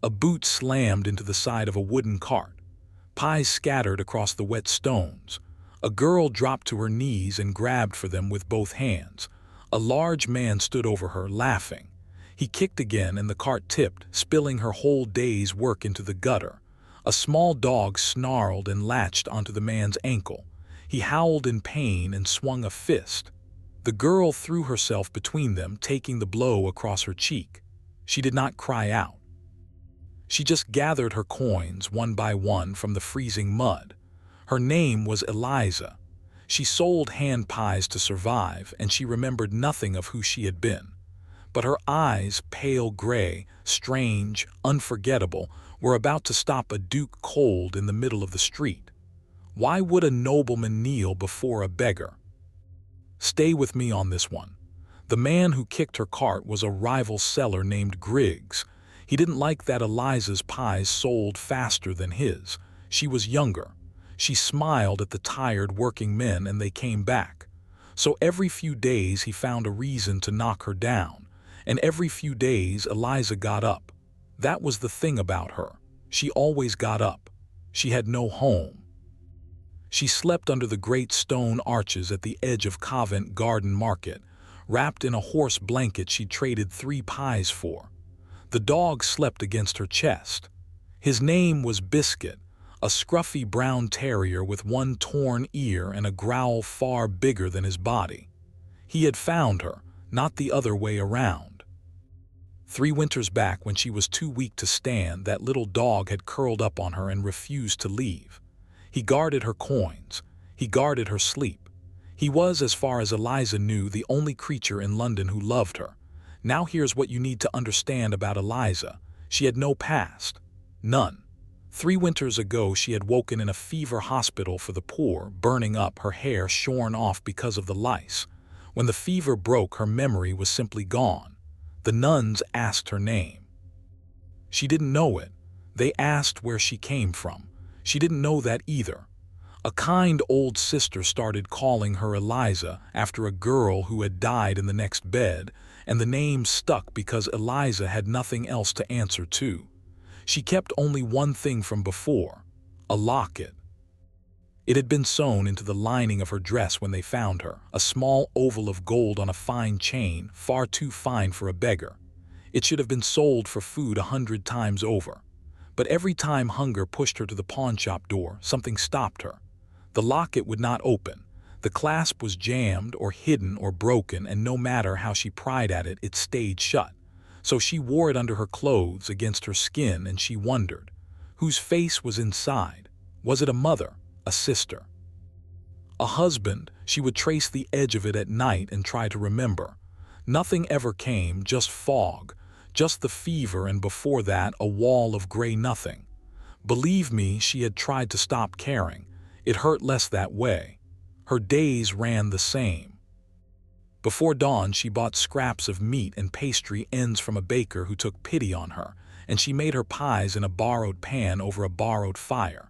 A boot slammed into the side of a wooden cart. Pies scattered across the wet stones. A girl dropped to her knees and grabbed for them with both hands. A large man stood over her, laughing. He kicked again and the cart tipped, spilling her whole day's work into the gutter. A small dog snarled and latched onto the man's ankle. He howled in pain and swung a fist. The girl threw herself between them, taking the blow across her cheek. She did not cry out. She just gathered her coins one by one from the freezing mud. Her name was Eliza. She sold hand pies to survive, and she remembered nothing of who she had been. But her eyes, pale gray, strange, unforgettable, were about to stop a duke cold in the middle of the street. Why would a nobleman kneel before a beggar? Stay with me on this one. The man who kicked her cart was a rival seller named Griggs. He didn't like that Eliza's pies sold faster than his. She was younger. She smiled at the tired working men and they came back. So every few days he found a reason to knock her down. And every few days Eliza got up. That was the thing about her. She always got up. She had no home. She slept under the great stone arches at the edge of Covent Garden Market, wrapped in a horse blanket she'd traded 3 pies for. The dog slept against her chest. His name was Biscuit, a scruffy brown terrier with one torn ear and a growl far bigger than his body. He had found her, not the other way around. 3 winters back, when she was too weak to stand, that little dog had curled up on her and refused to leave. He guarded her coins. He guarded her sleep. He was, as far as Eliza knew, the only creature in London who loved her. Now here's what you need to understand about Eliza. She had no past. None. 3 winters ago she had woken in a fever hospital for the poor, burning up, her hair shorn off because of the lice. When the fever broke, her memory was simply gone. The nuns asked her name. She didn't know it. They asked where she came from. She didn't know that either. A kind old sister started calling her Eliza after a girl who had died in the next bed, and the name stuck because Eliza had nothing else to answer to. She kept only one thing from before: a locket. It had been sewn into the lining of her dress when they found her, a small oval of gold on a fine chain, far too fine for a beggar. It should have been sold for food 100 times over. But every time hunger pushed her to the pawnshop door, something stopped her. The locket would not open. The clasp was jammed or hidden or broken, and no matter how she pried at it, it stayed shut. So she wore it under her clothes, against her skin, and she wondered, whose face was inside? Was it a mother? A sister? A husband? She would trace the edge of it at night and try to remember. Nothing ever came, just fog, just the fever, and before that a wall of gray nothing. Believe me, she had tried to stop caring. It hurt less that way. Her days ran the same. Before dawn she bought scraps of meat and pastry ends from a baker who took pity on her, and she made her pies in a borrowed pan over a borrowed fire.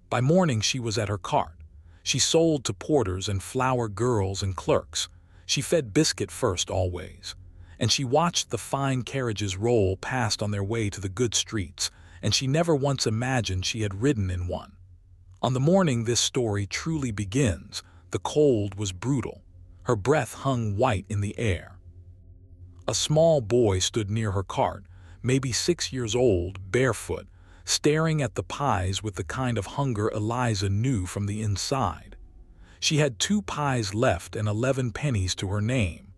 By morning she was at her cart. She sold to porters and flower girls and clerks. She fed Biscuit first always. And she watched the fine carriages roll past on their way to the good streets, and she never once imagined she had ridden in one. On the morning this story truly begins, the cold was brutal. Her breath hung white in the air. A small boy stood near her cart, maybe 6 years old, barefoot, staring at the pies with the kind of hunger Eliza knew from the inside. She had 2 pies left and 11 pennies to her name.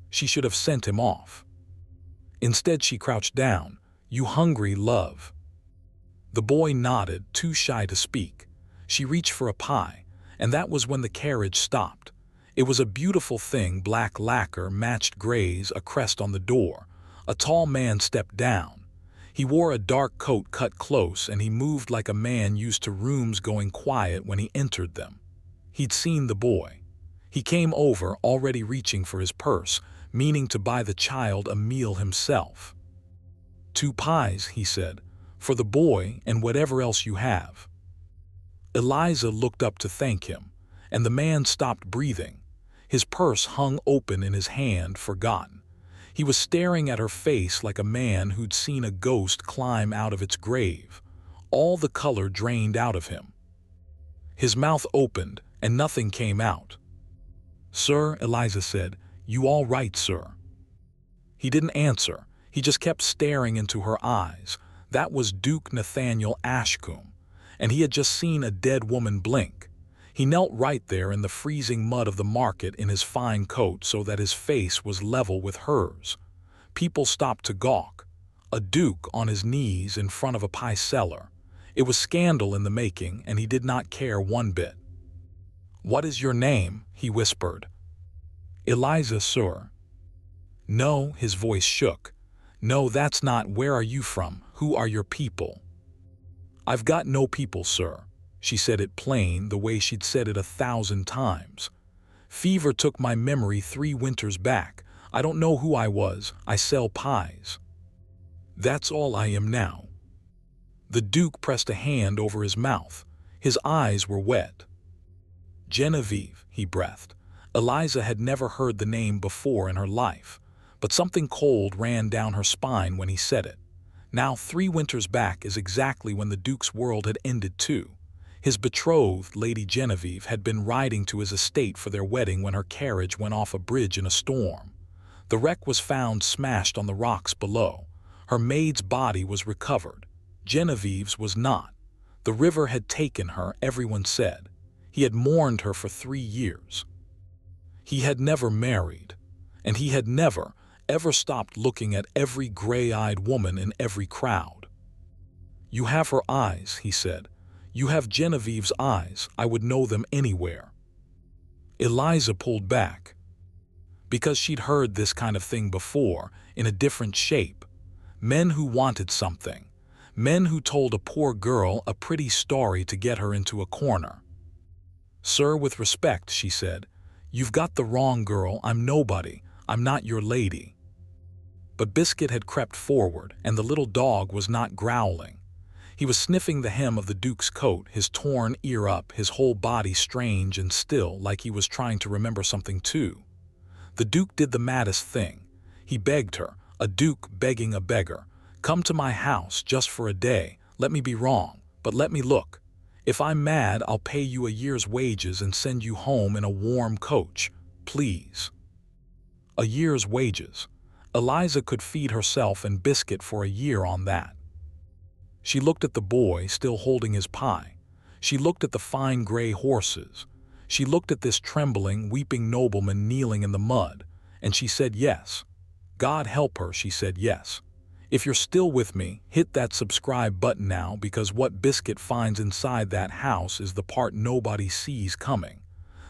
She should have sent him off. Instead she crouched down. "You hungry, love?" The boy nodded, too shy to speak. She reached for a pie, and that was when the carriage stopped. It was a beautiful thing, black lacquer, matched grays, a crest on the door. A tall man stepped down. He wore a dark coat cut close, and he moved like a man used to rooms going quiet when he entered them. He'd seen the boy. He came over, already reaching for his purse, meaning to buy the child a meal himself. "2 pies," he said, "for the boy and whatever else you have." Eliza looked up to thank him, and the man stopped breathing. His purse hung open in his hand, forgotten. He was staring at her face like a man who'd seen a ghost climb out of its grave. All the color drained out of him. His mouth opened, and nothing came out. "Sir," Eliza said, "you all right, sir?" He didn't answer. He just kept staring into her eyes. That was Duke Nathaniel Ashcombe, and he had just seen a dead woman blink. He knelt right there in the freezing mud of the market in his fine coat so that his face was level with hers. People stopped to gawk. A duke on his knees in front of a pie seller. It was scandal in the making, and he did not care one bit. "What is your name?" he whispered. "Eliza, sir." "No," his voice shook. "No, that's not. Where are you from? Who are your people?" "I've got no people, sir." She said it plain, the way she'd said it 1,000 times. "Fever took my memory 3 winters back. I don't know who I was. I sell pies. That's all I am now." The Duke pressed a hand over his mouth. His eyes were wet. "Genevieve," he breathed. Eliza had never heard the name before in her life, but something cold ran down her spine when he said it. Now 3 winters back is exactly when the Duke's world had ended too. His betrothed, Lady Genevieve, had been riding to his estate for their wedding when her carriage went off a bridge in a storm. The wreck was found smashed on the rocks below. Her maid's body was recovered. Genevieve's was not. The river had taken her, everyone said. He had mourned her for 3 years. He had never married, and he had never, ever stopped looking at every gray-eyed woman in every crowd. "You have her eyes," he said. "You have Genevieve's eyes. I would know them anywhere." Eliza pulled back. Because she'd heard this kind of thing before, in a different shape. Men who wanted something. Men who told a poor girl a pretty story to get her into a corner. "Sir, with respect," she said, "you've got the wrong girl. I'm nobody. I'm not your lady." But Biscuit had crept forward, and the little dog was not growling. He was sniffing the hem of the Duke's coat, his torn ear up, his whole body strange and still, like he was trying to remember something too. The Duke did the maddest thing. He begged her, a Duke begging a beggar. "Come to my house just for a day. Let me be wrong, but let me look. If I'm mad, I'll pay you a year's wages and send you home in a warm coach. Please." A year's wages. Eliza could feed herself and Biscuit for a year on that. She looked at the boy still holding his pie. She looked at the fine gray horses. She looked at this trembling, weeping nobleman kneeling in the mud, and she said yes. God help her, she said yes. If you're still with me, hit that subscribe button now, because what Biscuit finds inside that house is the part nobody sees coming.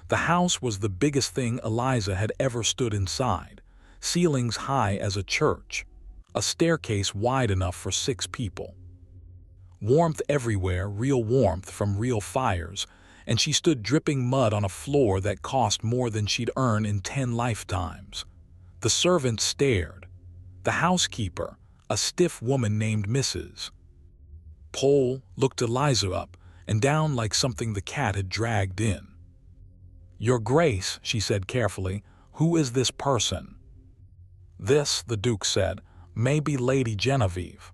The house was the biggest thing Eliza had ever stood inside. Ceilings high as a church. A staircase wide enough for 6 people. Warmth everywhere, real warmth from real fires, and she stood dripping mud on a floor that cost more than she'd earn in 10 lifetimes. The servants stared. The housekeeper, a stiff woman named Mrs. Pole, looked Eliza up and down like something the cat had dragged in. "Your Grace," she said carefully, "who is this person?" "This," the Duke said, "may be Lady Genevieve."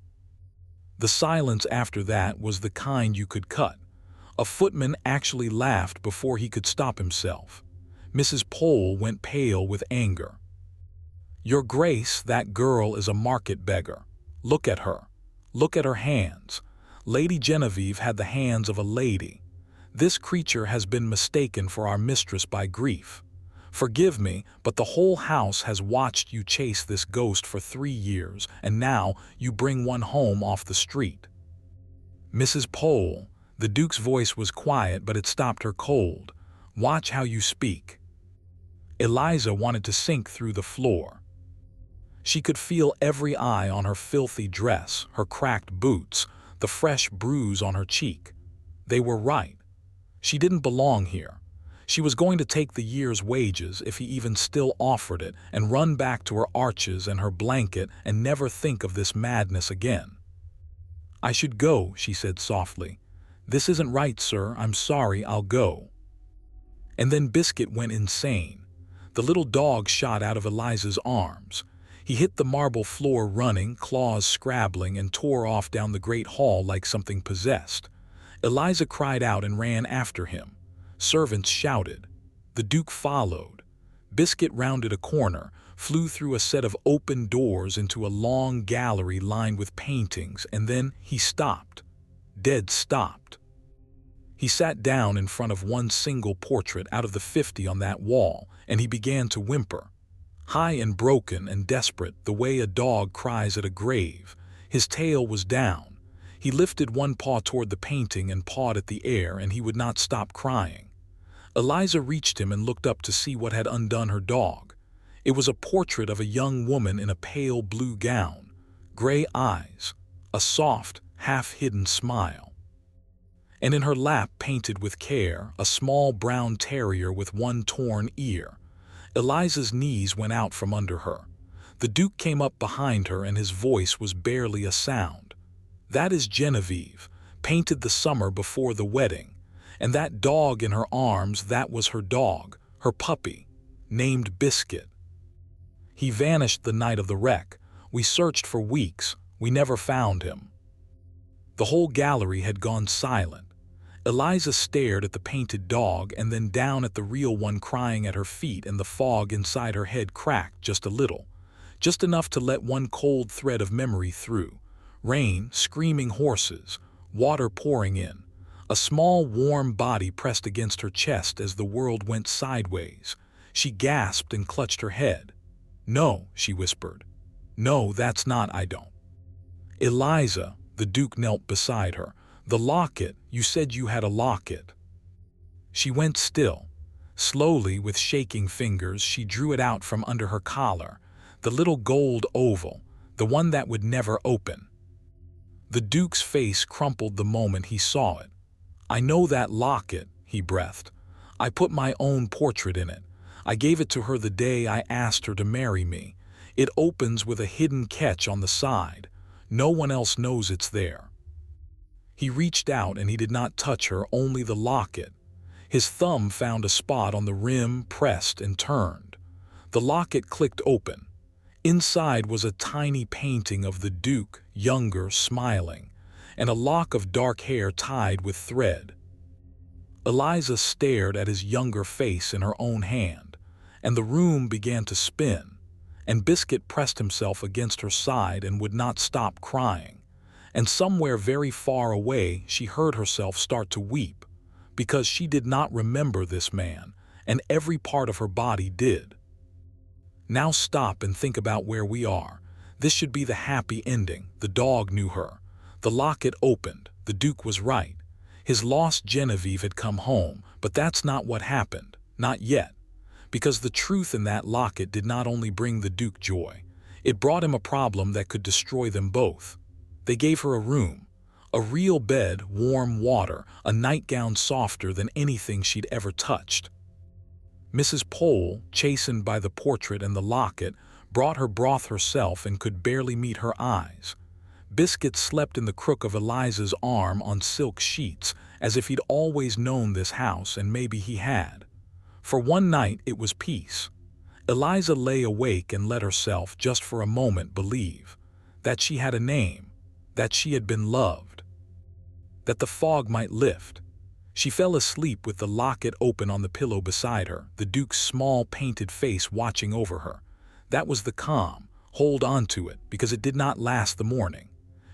The silence after that was the kind you could cut. A footman actually laughed before he could stop himself. Mrs. Pole went pale with anger. "Your Grace, that girl is a market beggar. Look at her. Look at her hands. Lady Genevieve had the hands of a lady. This creature has been mistaken for our mistress by grief. Forgive me, but the whole house has watched you chase this ghost for 3 years, and now you bring one home off the street." "Mrs. Pole," the Duke's voice was quiet, but it stopped her cold. "Watch how you speak." Eliza wanted to sink through the floor. She could feel every eye on her filthy dress, her cracked boots, the fresh bruise on her cheek. They were right. She didn't belong here. She was going to take the year's wages, if he even still offered it, and run back to her arches and her blanket and never think of this madness again. "I should go," she said softly. "This isn't right, sir. I'm sorry. I'll go." And then Biscuit went insane. The little dog shot out of Eliza's arms. He hit the marble floor running, claws scrabbling, and tore off down the great hall like something possessed. Eliza cried out and ran after him. Servants shouted. The Duke followed. Biscuit rounded a corner, flew through a set of open doors into a long gallery lined with paintings, and then he stopped. Dead stopped. He sat down in front of one single portrait out of the 50 on that wall, and he began to whimper. High and broken and desperate, the way a dog cries at a grave. His tail was down. He lifted one paw toward the painting and pawed at the air, and he would not stop crying. Eliza reached him and looked up to see what had undone her dog. It was a portrait of a young woman in a pale blue gown, gray eyes, a soft, half-hidden smile. And in her lap, painted with care, a small brown terrier with one torn ear. Eliza's knees went out from under her. The Duke came up behind her, and his voice was barely a sound. That is Genevieve, painted the summer before the wedding. And that dog in her arms, that was her dog, her puppy, named Biscuit. He vanished the night of the wreck. We searched for weeks. We never found him. The whole gallery had gone silent. Eliza stared at the painted dog and then down at the real one crying at her feet, and the fog inside her head cracked just a little, just enough to let one cold thread of memory through. Rain, screaming horses, water pouring in. A small, warm body pressed against her chest as the world went sideways. She gasped and clutched her head. "No," she whispered. "No, that's not, I don't." "Eliza," the Duke knelt beside her. "The locket, you said you had a locket." She went still. Slowly, with shaking fingers, she drew it out from under her collar, the little gold oval, the one that would never open. The Duke's face crumpled the moment he saw it. "I know that locket," he breathed. "I put my own portrait in it. I gave it to her the day I asked her to marry me. It opens with a hidden catch on the side. No one else knows it's there." He reached out and he did not touch her, only the locket. His thumb found a spot on the rim, pressed and turned. The locket clicked open. Inside was a tiny painting of the Duke, younger, smiling, and a lock of dark hair tied with thread. Eliza stared at his younger face in her own hand, and the room began to spin, and Biscuit pressed himself against her side and would not stop crying. And somewhere very far away she heard herself start to weep, because she did not remember this man, and every part of her body did. "Now stop and think about where we are. This should be the happy ending." The dog knew her. The locket opened. The Duke was right. His lost Genevieve had come home, but that's not what happened. Not yet. Because the truth in that locket did not only bring the Duke joy. It brought him a problem that could destroy them both. They gave her a room, a real bed, warm water, a nightgown softer than anything she'd ever touched. Mrs. Pole, chastened by the portrait and the locket, brought her broth herself and could barely meet her eyes. Biscuit slept in the crook of Eliza's arm on silk sheets, as if he'd always known this house, and maybe he had. For one night it was peace. Eliza lay awake and let herself, just for a moment, believe that she had a name, that she had been loved, that the fog might lift. She fell asleep with the locket open on the pillow beside her, the Duke's small painted face watching over her. That was the calm. Hold on to it, because it did not last the morning.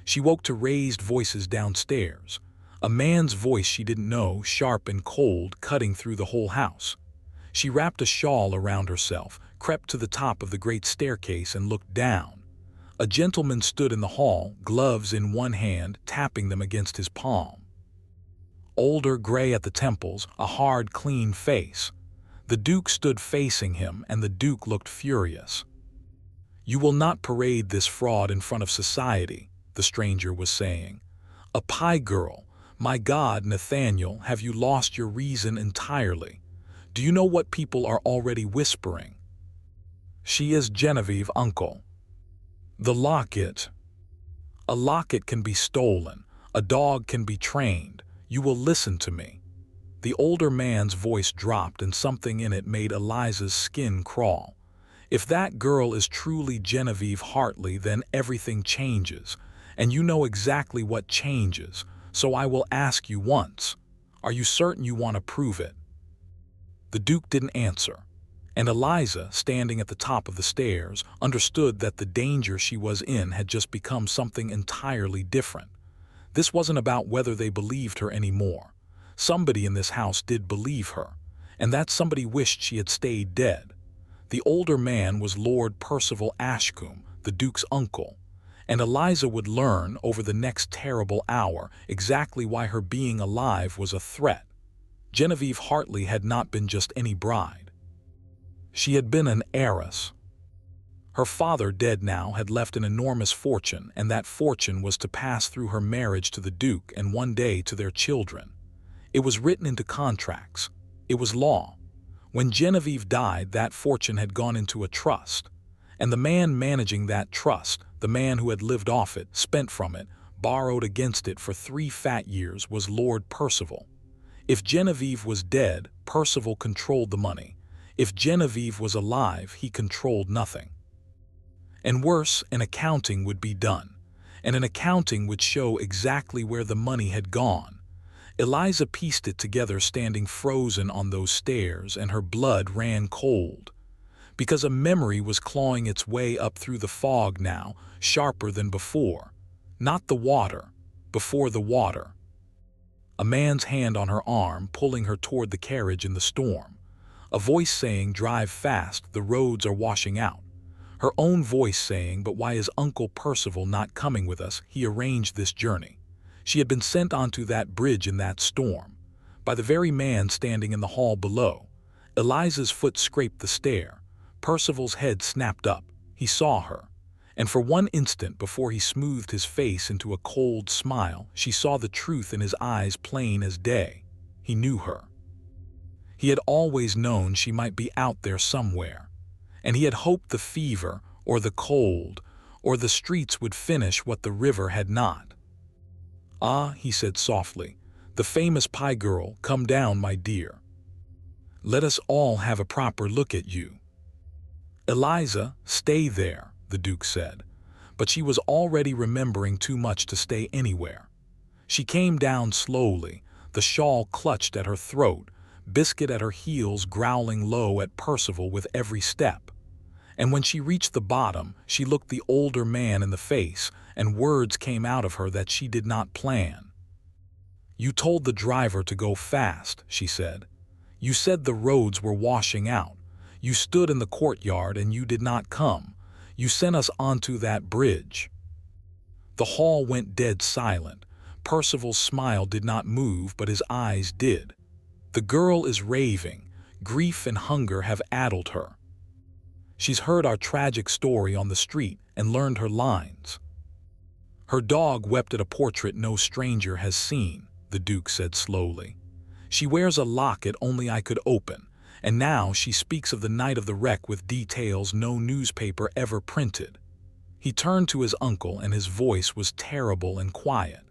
She woke to raised voices downstairs. A man's voice she didn't know, sharp and cold, cutting through the whole house. She wrapped a shawl around herself, crept to the top of the great staircase and looked down. A gentleman stood in the hall, gloves in one hand, tapping them against his palm. Older, gray at the temples, a hard, clean face. The Duke stood facing him, and the Duke looked furious. "You will not parade this fraud in front of society," the stranger was saying. "A pie girl. My God, Nathaniel, have you lost your reason entirely? Do you know what people are already whispering? She is Genevieve, uncle. The locket. A locket can be stolen. A dog can be trained. You will listen to me." The older man's voice dropped, and something in it made Eliza's skin crawl. If that girl is truly Genevieve Hartley, then everything changes, and you know exactly what changes, so I will ask you once. Are you certain you want to prove it?" The Duke didn't answer, and Eliza, standing at the top of the stairs, understood that the danger she was in had just become something entirely different. This wasn't about whether they believed her anymore. Somebody in this house did believe her, and that somebody wished she had stayed dead. The older man was Lord Percival Ashcombe, the Duke's uncle, and Eliza would learn over the next terrible hour exactly why her being alive was a threat. Genevieve Hartley had not been just any bride. She had been an heiress. Her father, dead now, had left an enormous fortune, and that fortune was to pass through her marriage to the Duke and one day to their children. It was written into contracts. It was law. When Genevieve died, that fortune had gone into a trust, and the man managing that trust, the man who had lived off it, spent from it, borrowed against it for 3 fat years, was Lord Percival. If Genevieve was dead, Percival controlled the money. If Genevieve was alive, he controlled nothing. And worse, an accounting would be done, and an accounting would show exactly where the money had gone. Eliza pieced it together standing frozen on those stairs, and her blood ran cold, because a memory was clawing its way up through the fog now, sharper than before. Not the water, before the water. A man's hand on her arm, pulling her toward the carriage in the storm. A voice saying, "Drive fast, the roads are washing out." Her own voice saying, "But why is Uncle Percival not coming with us? He arranged this journey." She had been sent onto that bridge in that storm, by the very man standing in the hall below. Eliza's foot scraped the stair. Percival's head snapped up. He saw her, and for one instant before he smoothed his face into a cold smile, she saw the truth in his eyes plain as day. He knew her. He had always known she might be out there somewhere, and he had hoped the fever, or the cold, or the streets would finish what the river had not. "Ah," he said softly, "the famous pie girl, come down, my dear. Let us all have a proper look at you." "Eliza, stay there," the Duke said, but she was already remembering too much to stay anywhere. She came down slowly, the shawl clutched at her throat, Biscuit at her heels growling low at Percival with every step. And when she reached the bottom, she looked the older man in the face, and words came out of her that she did not plan. "You told the driver to go fast," she said. "You said the roads were washing out. You stood in the courtyard and you did not come. You sent us onto that bridge." The hall went dead silent. Percival's smile did not move, but his eyes did. The girl is raving. Grief and hunger have addled her. She's heard our tragic story on the street and learned her lines. Her dog wept at a portrait no stranger has seen, the Duke said slowly. She wears a locket only I could open, and now she speaks of the night of the wreck with details no newspaper ever printed. He turned to his uncle, and his voice was terrible and quiet.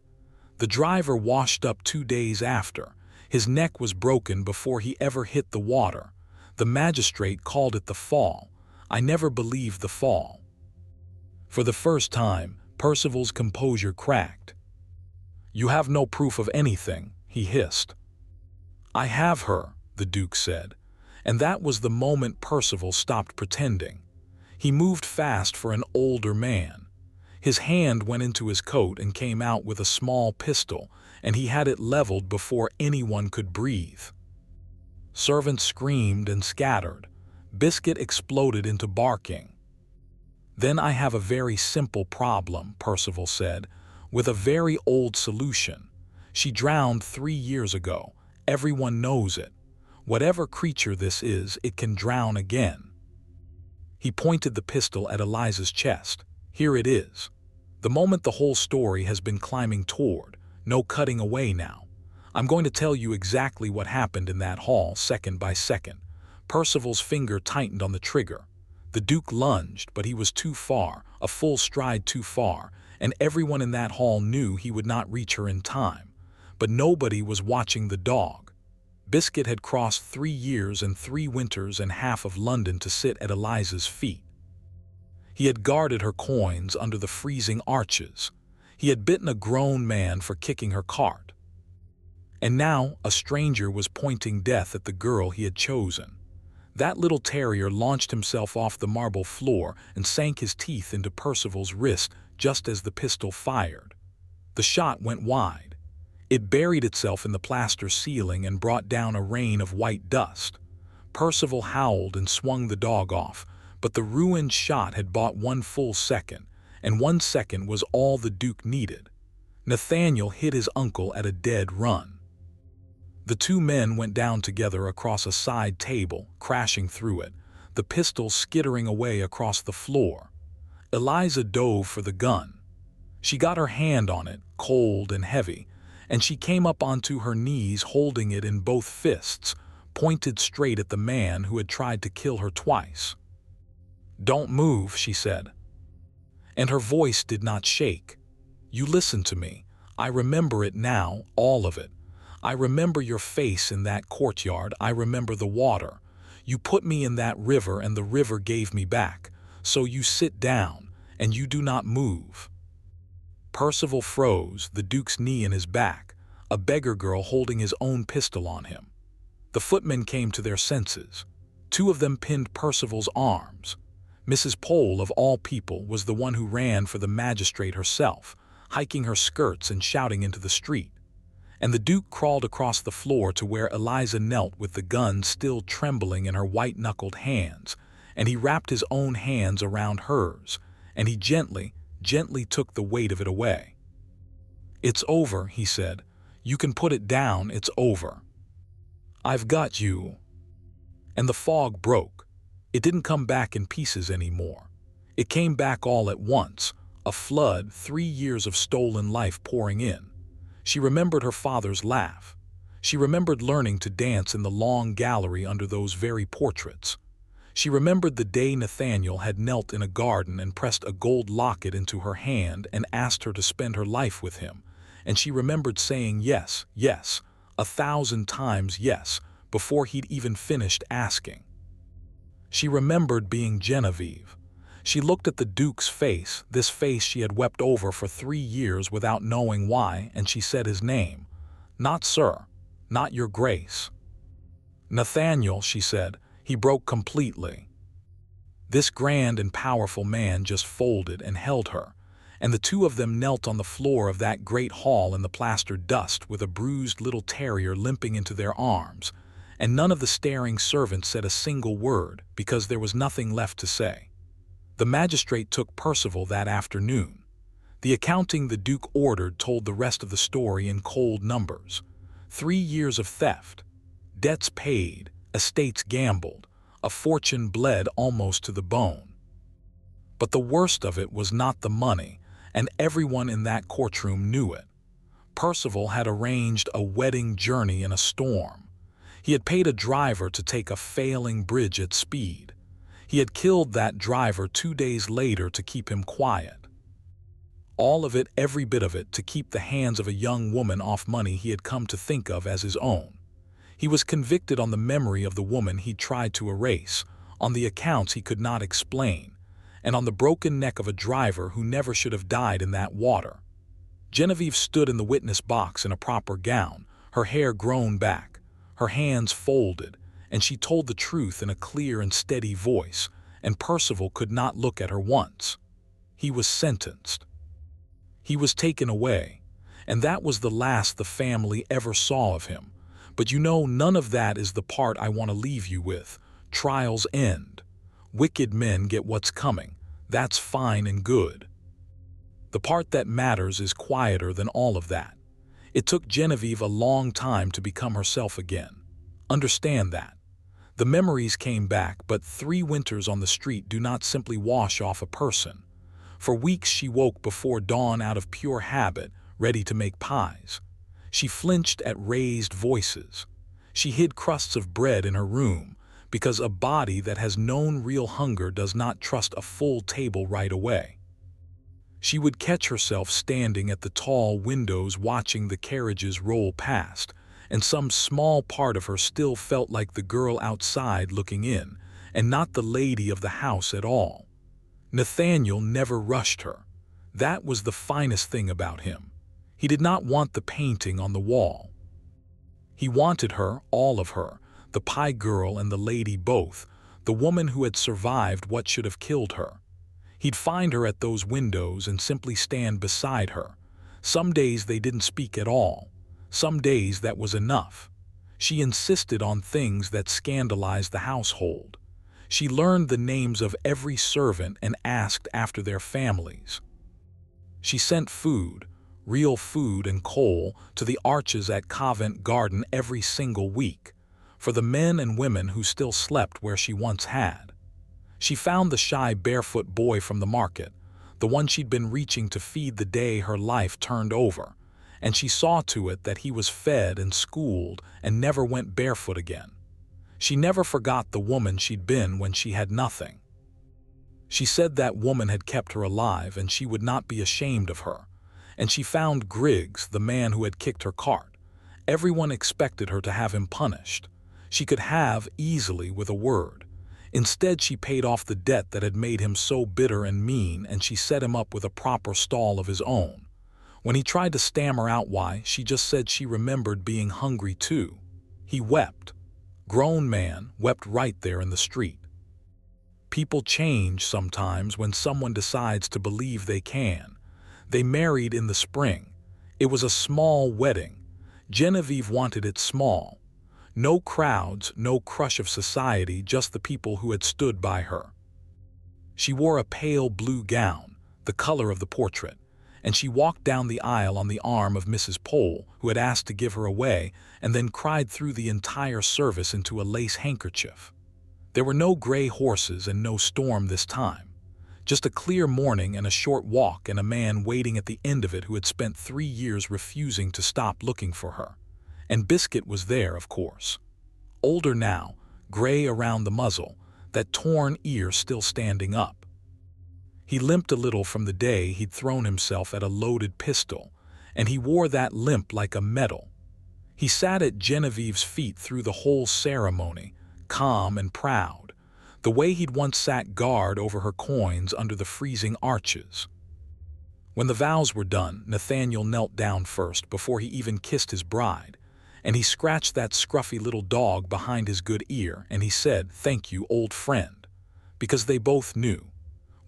The driver washed up 2 days after. His neck was broken before he ever hit the water. The magistrate called it the fall. I never believed the fall. For the first time, Percival's composure cracked. "You have no proof of anything," he hissed. "I have her," the Duke said, and that was the moment Percival stopped pretending. He moved fast for an older man. His hand went into his coat and came out with a small pistol, and he had it leveled before anyone could breathe. Servants screamed and scattered. Biscuit exploded into barking. "Then I have a very simple problem," Percival said, "with a very old solution. She drowned 3 years ago. Everyone knows it. Whatever creature this is, it can drown again." He pointed the pistol at Eliza's chest. "Here it is. The moment the whole story has been climbing toward. No cutting away now. I'm going to tell you exactly what happened in that hall, second by second." Percival's finger tightened on the trigger. The Duke lunged, but he was too far, a full stride too far, and everyone in that hall knew he would not reach her in time. But nobody was watching the dog. Biscuit had crossed 3 years and 3 winters and half of London to sit at Eliza's feet. He had guarded her coins under the freezing arches. He had bitten a grown man for kicking her cart. And now a stranger was pointing death at the girl he had chosen. That little terrier launched himself off the marble floor and sank his teeth into Percival's wrist just as the pistol fired. The shot went wide. It buried itself in the plaster ceiling and brought down a rain of white dust. Percival howled and swung the dog off, but the ruined shot had bought 1 full second, and 1 second was all the Duke needed. Nathaniel hit his uncle at a dead run. The two men went down together across a side table, crashing through it, the pistol skittering away across the floor. Eliza dove for the gun. She got her hand on it, cold and heavy, and she came up onto her knees holding it in both fists, pointed straight at the man who had tried to kill her twice. "Don't move," she said. And her voice did not shake. "You listen to me. I remember it now, all of it. I remember your face in that courtyard. I remember the water. You put me in that river and the river gave me back. So you sit down, and you do not move." Percival froze, the Duke's knee in his back, a beggar girl holding his own pistol on him. The footmen came to their senses. 2 of them pinned Percival's arms. Mrs. Pole, of all people, was the one who ran for the magistrate herself, hiking her skirts and shouting into the street. And the Duke crawled across the floor to where Eliza knelt with the gun still trembling in her white-knuckled hands, and he wrapped his own hands around hers, and he gently took the weight of it away. "It's over," he said. "You can put it down, it's over. I've got you." And the fog broke. It didn't come back in pieces anymore. It came back all at once, a flood, 3 years of stolen life pouring in. She remembered her father's laugh. She remembered learning to dance in the long gallery under those very portraits. She remembered the day Nathaniel had knelt in a garden and pressed a gold locket into her hand and asked her to spend her life with him, and she remembered saying yes, yes, 1,000 times yes, before he'd even finished asking. She remembered being Genevieve. She looked at the Duke's face, this face she had wept over for 3 years without knowing why, and she said his name. "Not sir, not your grace." "Nathaniel," she said. He broke completely. This grand and powerful man just folded and held her, and the 2 of them knelt on the floor of that great hall in the plastered dust with a bruised little terrier limping into their arms, and none of the staring servants said a single word because there was nothing left to say. The magistrate took Percival that afternoon. The accounting the Duke ordered told the rest of the story in cold numbers. 3 years of theft, debts paid, estates gambled, a fortune bled almost to the bone. But the worst of it was not the money, and everyone in that courtroom knew it. Percival had arranged a wedding journey in a storm. He had paid a driver to take a failing bridge at speed. He had killed that driver 2 days later to keep him quiet. All of it, every bit of it, to keep the hands of a young woman off money he had come to think of as his own. He was convicted on the memory of the woman he tried to erase, on the accounts he could not explain, and on the broken neck of a driver who never should have died in that water. Genevieve stood in the witness box in a proper gown, her hair grown back, her hands folded, and she told the truth in a clear and steady voice, and Percival could not look at her once. He was sentenced. He was taken away, and that was the last the family ever saw of him. But you know, none of that is the part I want to leave you with. Trials end. Wicked men get what's coming. That's fine and good. The part that matters is quieter than all of that. It took Genevieve a long time to become herself again. Understand that. The memories came back, but 3 winters on the street do not simply wash off a person. For weeks she woke before dawn out of pure habit, ready to make pies. She flinched at raised voices. She hid crusts of bread in her room, because a body that has known real hunger does not trust a full table right away. She would catch herself standing at the tall windows watching the carriages roll past, and some small part of her still felt like the girl outside looking in, and not the lady of the house at all. Nathaniel never rushed her. That was the finest thing about him. He did not want the painting on the wall. He wanted her, all of her, the pie girl and the lady both, the woman who had survived what should have killed her. He'd find her at those windows and simply stand beside her. Some days they didn't speak at all. Some days that was enough. She insisted on things that scandalized the household. She learned the names of every servant and asked after their families. She sent food, real food and coal, to the arches at Covent Garden every single week, for the men and women who still slept where she once had. She found the shy barefoot boy from the market, the one she'd been reaching to feed the day her life turned over, and she saw to it that he was fed and schooled and never went barefoot again. She never forgot the woman she'd been when she had nothing. She said that woman had kept her alive and she would not be ashamed of her. And she found Griggs, the man who had kicked her cart. Everyone expected her to have him punished. She could have easily with a word. Instead, she paid off the debt that had made him so bitter and mean, and she set him up with a proper stall of his own. When he tried to stammer out why, she just said she remembered being hungry too. He wept. Grown man wept right there in the street. People change sometimes when someone decides to believe they can. They married in the spring. It was a small wedding. Genevieve wanted it small. No crowds, no crush of society, just the people who had stood by her. She wore a pale blue gown, the color of the portrait, and she walked down the aisle on the arm of Mrs. Pole, who had asked to give her away, and then cried through the entire service into a lace handkerchief. There were no gray horses and no storm this time. Just a clear morning and a short walk and a man waiting at the end of it who had spent 3 years refusing to stop looking for her. And Biscuit was there, of course. Older now, gray around the muzzle, that torn ear still standing up. He limped a little from the day he'd thrown himself at a loaded pistol, and he wore that limp like a medal. He sat at Genevieve's feet through the whole ceremony, calm and proud, the way he'd once sat guard over her coins under the freezing arches. When the vows were done, Nathaniel knelt down first before he even kissed his bride, and he scratched that scruffy little dog behind his good ear, and he said, "Thank you, old friend," because they both knew.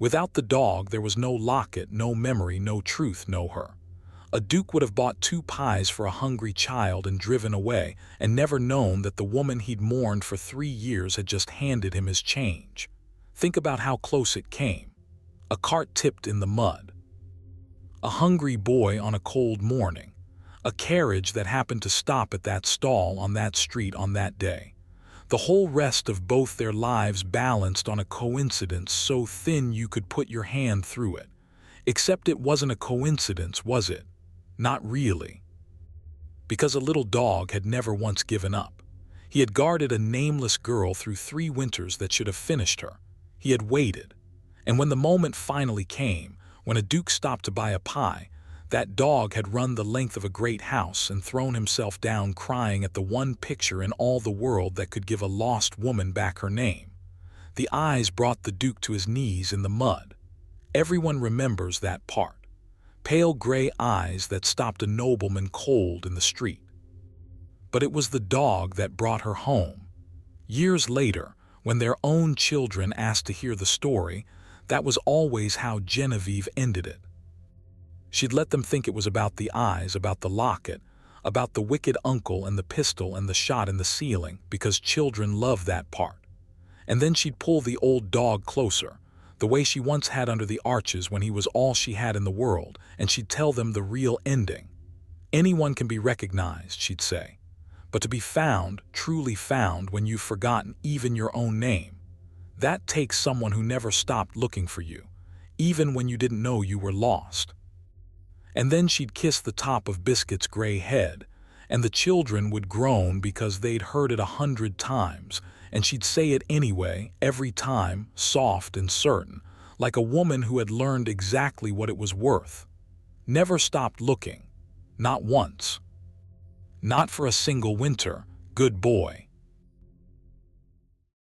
Without the dog, there was no locket, no memory, no truth, no her. A duke would have bought 2 pies for a hungry child and driven away, and never known that the woman he'd mourned for 3 years had just handed him his change. Think about how close it came. A cart tipped in the mud. A hungry boy on a cold morning. A carriage that happened to stop at that stall on that street on that day. The whole rest of both their lives balanced on a coincidence so thin you could put your hand through it. Except it wasn't a coincidence, was it? Not really. Because a little dog had never once given up. He had guarded a nameless girl through 3 winters that should have finished her. He had waited. And when the moment finally came, when a duke stopped to buy a pie, that dog had run the length of a great house and thrown himself down crying at the one picture in all the world that could give a lost woman back her name. The eyes brought the duke to his knees in the mud. Everyone remembers that part. Pale gray eyes that stopped a nobleman cold in the street. But it was the dog that brought her home. Years later, when their own children asked to hear the story, that was always how Genevieve ended it. She'd let them think it was about the eyes, about the locket, about the wicked uncle and the pistol and the shot in the ceiling, because children love that part. And then she'd pull the old dog closer, the way she once had under the arches when he was all she had in the world, and she'd tell them the real ending. Anyone can be recognized, she'd say, but to be found, truly found, when you've forgotten even your own name, that takes someone who never stopped looking for you, even when you didn't know you were lost. And then she'd kiss the top of Biscuit's gray head, and the children would groan because they'd heard it 100 times, and she'd say it anyway, every time, soft and certain, like a woman who had learned exactly what it was worth. Never stopped looking. Not once. Not for a single winter, good boy.